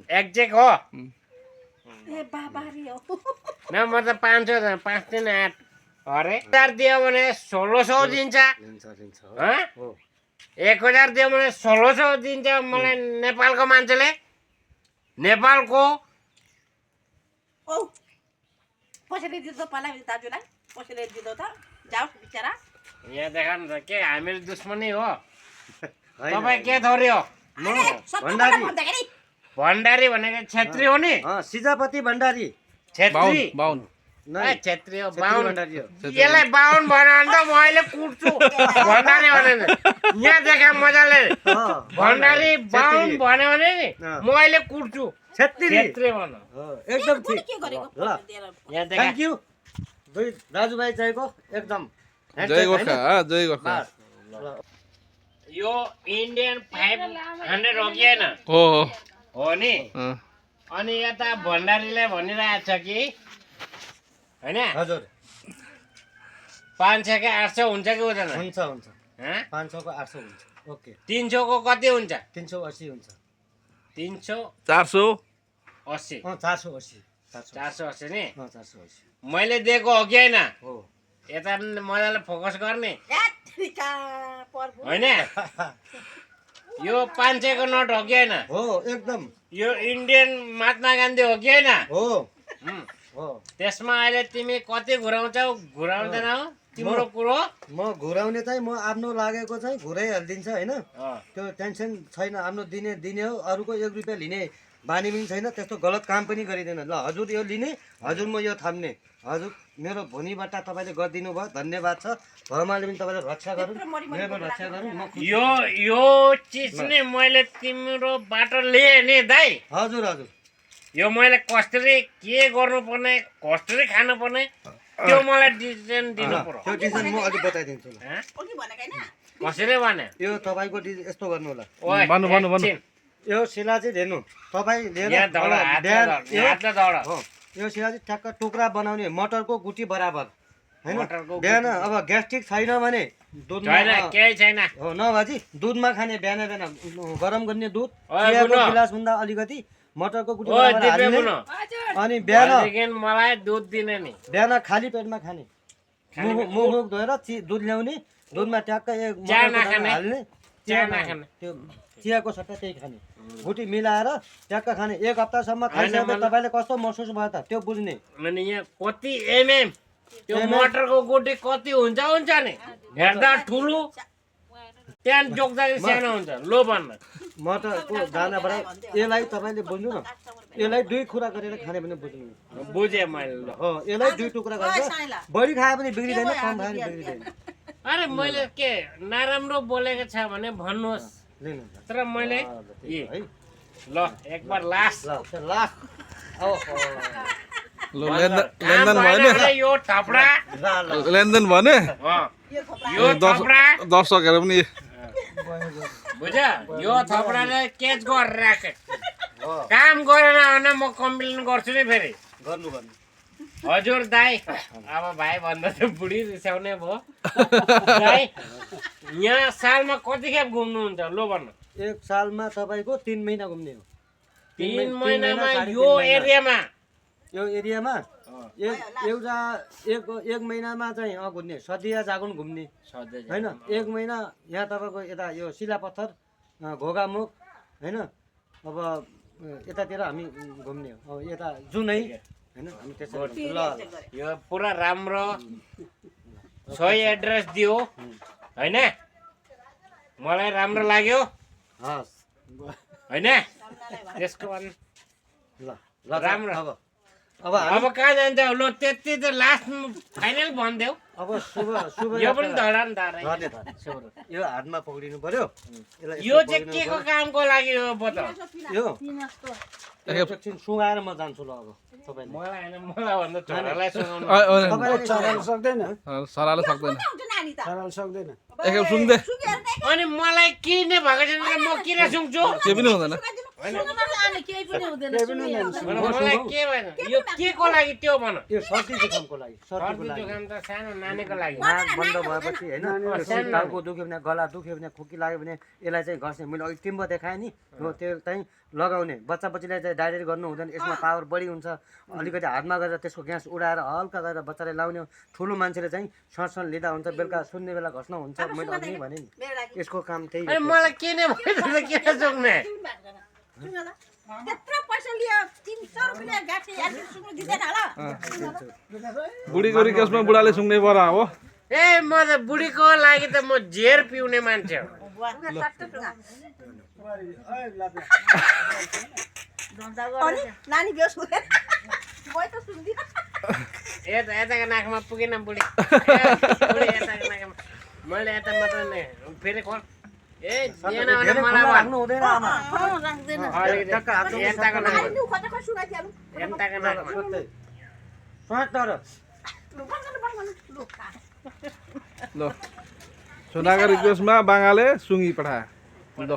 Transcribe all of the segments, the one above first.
Exact हो ए बाबारी हो न म त 500 5 दिन 8 अरे 1000 दियो भने 1600 दिन्छ हँ 1000 दियो भने 1600 दिन्छ मलाई नेपालको मान्छेले नेपालको ओ पैसाले दिँदो पाला दाजुलाई पैसाले दिँदो त जाऊ बिचारा यहाँ देखा न त के हामीहरू दुश्मनी हो तपाईँ के थोरी हो भण्डारी भण्डारी भनेको छेत्री हो नि सिजापति भण्डारी छेत्री बाहुन छेत्री हो बाहुन यसलाई बाहुन भन्यो भने त म अहिले कुट्छु भण्डारी भनेर यहाँ देखा मजाले भण्डारी बाहुन भन्यो भने नि म अहिले कुट्छु छेत्री भन एकदम ठिक के गरेको ल यहाँ देखा थ्याङ्क यू दुई दाजुभाइ चाहिएको एकदम जय गोर्खा जय गोर्खा यो इन्डियन 500 हो कि होइन हो हो नि अनि यता भण्डारीले भनिरहेको छ कि होइन हजुर 500 के 800 हुन्छ कि हुँदैन हुन्छ हुन्छ हँ 500 को 800 हुन्छ ओके 300 को कति हुन्छ 380 हुन्छ 380 480 480 480 नि 480 मैले दिएको हो कि होइन हो यता मजाले फोकस गर्ने यात्रिका पर्व होइन यो 500 को नोट हो कि होइन हो एकदम यो इन्डियन महात्मा गान्धी हो कि होइन हो हुँ। हो त्यसमा अहिले तिमी कति घुराउँछौ घुराउँदैनौ तिम्रो कुरो म घुराउने चाहिँ म आफ्नो लागेको चाहिँ घुराइहालिदिन्छ होइन अँ। त्यो टेन्सन छैन आफ्नो दिने हो अरूको 1 रुपियाँ लिने बानी पनि छैन त्यस्तो गलत काम पनि गरिँदैन ल हजुर यो लिने हजुर म यो थाम्ने हजुर मेरो भुनीबाट तपाईँले गरिदिनु भयो धन्यवाद छ भगवान्ले पनि तपाईँलाई रक्षा गरून् मेरो रक्षा गरून् म खुसी छु। यो चिज नि मैले तिम्रो बाटो लिएँ नि दाइ हजुर हजुर यो मैले कसरी के गर्नुपर्ने कसरी खानुपर्ने त्यो मलाई डिसिजन दिनु पर्यो त्यो डिजाइन म अलिक बताइदिन्छु ल हँ? ओके भनेको हैन कसरी भने यो तपाईँको यस्तो गर्नु होला ओए, भन्नु, भन्नु, भन्नु। एकछिन। यो शिला चाहिँ हेर्नु तपाईँ लिएर यहाँ दौडा, हातले बिहान दौडा, हातले दौडा। हो यो शिला चाहिँ ठ्याक्क टुक्रा बनाउने मटरको गुटी बराबर होइन मटरको बिहान अब ग्यास्ट्रिक छैन भने दुधमा छैन केही छैन हो न बाजी दुधमा खाने बिहान बिहान गरम गर्ने दुध ओए, चियाको बुनो। गिलास भन्दा अलिकति मटरको गुटी ओ बराबर दिपे हाल्ने बुनो अनि बिहान भोलिदेखि मलाई दुध दिने नि बिहान खाली पेटमा खाने मुख धोएर दुध ल्याउने दुधमा ट्याक्क एक चिया मटरको दाना नखाने। हाल्ने चिया चिया नखाने। त्यो चियाको सट्टा त्यही खाने गुटी मिलाएर ट्याक्क खाने 1 हप्तासम्म खाइसकेपछि मलाई- तपाईँले कस्तो महसुस भयो त त्यो बुझ्ने अनि यहाँ कति एमएम त्यो मटरको गोटी कति हुन्छ हुन्छ नि हेर्दा ठुलो त्यहाँ जोग्दाखेरि सानो हुन्छ लो भन्न मटरको दानाबाट यसलाई तपाईँले बुझ्नु न यसलाई 2 कुरा गरेर खाने भने बुझ्नु बुझेँ मैले ल हो यसलाई 2 टुक्रा गरेर बढी खाए पनि बिग्रिँदैन कम खाए पनि बिग्रिँदैन अरे मैले के नराम्रो बोलेको छ भने भन्नुहोस् लिनु तर मैले है ल एक बार लास्ट ल त्यो लाख ओहो ल लेनदेन भयो नि यो थपडा ल ल लेनदेन भयो नि यो थपडा दर्शकहरू पनि बुझ यो थपडाले केच गरेर राखे हो काम गरेन भने म कम्प्लेन गर्छु नि फेरि गर्नु गर्नु हजुर दाइ अब भाइ भन्दा त बुढी रिसाउने भयो दाइ यहाँ सालमा कति खेप घुम्नुहुन्छ लो भन्नु 1 सालमा तपाईँको 3 महिना घुम्ने हो 3 महिनामा साढे यो 3 महिना। एरियामा यो एरियामा एउटा एक महिनामा चाहिँ घुम्ने सदिया जागुन घुम्ने होइन 1 महिना यहाँ तपाईँको यता यो शिलापत्थर घोगामुख होइन अब यतातिर हामी घुम्ने हो अब यता जुनै होइन हामी त्यसरी ल यो पुरा राम्रो सही एड्रेस दियो होइन मलाई राम्रो लाग्यो हस् होइन त्यसको बाद ल ल राम्रो। अब अब हामी अब कहाँ जान्छ लो त्यति त लास्ट फाइनल भनिदेऊ अब शुभ शुभ यो पनि धडा नि धडा धर्ने धर्ने यो हातमा पक्रिनु पर्यो यसलाई यो यस्तो चाहिँ के को कामको लागि हो बताऊ यो एकछिन सुँगाएर म जान्छु ल अब तपाईँले मलाई होइन मलाई भन्दा छोरालाई सुनाउनु तपाईँले सरल सक्दैन सराले सक्दैन हुन्छ नानी त सरल सक्दैन एकखेप सुन्दै अनि मलाई किन्ने भएको छैन म किन सुन्छु के पनि हुँदैन सुगाइदिनु सुँगुरले अनि केही पनि हुँदैन केही पनि हुँदैन। सुँगुरले। मलाई के भएन यो के को लागि त्यो भन यो सर्दी जुकामको लागि सर्दीको सर्दी लागि जुकाम त सानो नानीको लागि नाक बन्द भएपछि होइन सानो टाउको दुख्यो भने गला दुख्यो भने खोकी लाग्यो भने यसलाई चाहिँ घस्ने मैले अघि टिम्बो देखाएँ नि हो त्यो चाहिँ लगाउने बच्चा बच्चीलाई चाहिँ डाइरेक्ट गर्नु हुँदैन यसमा पावर बढी हुन्छ अलिकति हातमा गरेर त्यसको ग्यास उडाएर हल्का गरेर बच्चालाई लाउने हो ठुलो मान्छेले चाहिँ सँगसँगै लिँदा हुन्छ बेलुका सुन्ने बेला घस्न हुन्छ मैले अघि नै भने नि मेरो लागि यसको काम त्यही अनि हो मलाई के नै भयो किन जोग्ने सुँगुरले। त्यत्रो पैसा लियो 300 रुपियाँ गाठी अनि सुँगुर दिँदैन होला बुढीको रिक्वेस्टमा बुढाले सुँग्ने परा हो ए म त बुढीको लागि त म झेर पिउने मान्छे हो सुँगुर सट्टै सुँगुर। अनि नानी बेहोस हुँदैन मै त सुन्दिनँ यताको नाकमा पुगेन बुढी बुढी यताको नाकमा मैले यता मात्र नै फेरि खोल ए दिएन भने धेरै मलाई खुल्ला भन राख्नु हुँदैन आमा राख्दैन अलिकति टक्क हातमा यताको नानी नाकमा लु खतखत सुगाइहालौँ यताको नाकमा सोध्दै सोच तर लु बन्द लु ल सोनाको रिक्वेस्टमा बाङ्गाले सुँगी पठाए ल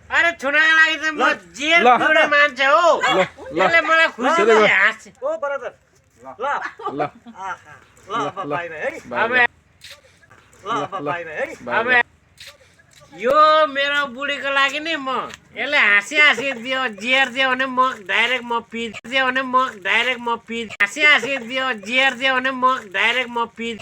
अरे छुनाको लागि त म जेल ल। पिउने मान्छे हो ल यसले मलाई खुसी ल। गरी हाँस्छ ओ बराबर ल ल आहा ल अब बाइ बाइ है अब ल अब बाइ बाइ है अब यो मेरो बुढीको लागि नि म यसले हाँसी हाँसी दियो जियर दियो भने म डाइरेक्ट म पिज दियो भने म डाइरेक्ट म पिज हाँसी हाँसी दियो जियर दियो भने म डाइरेक्ट म पिज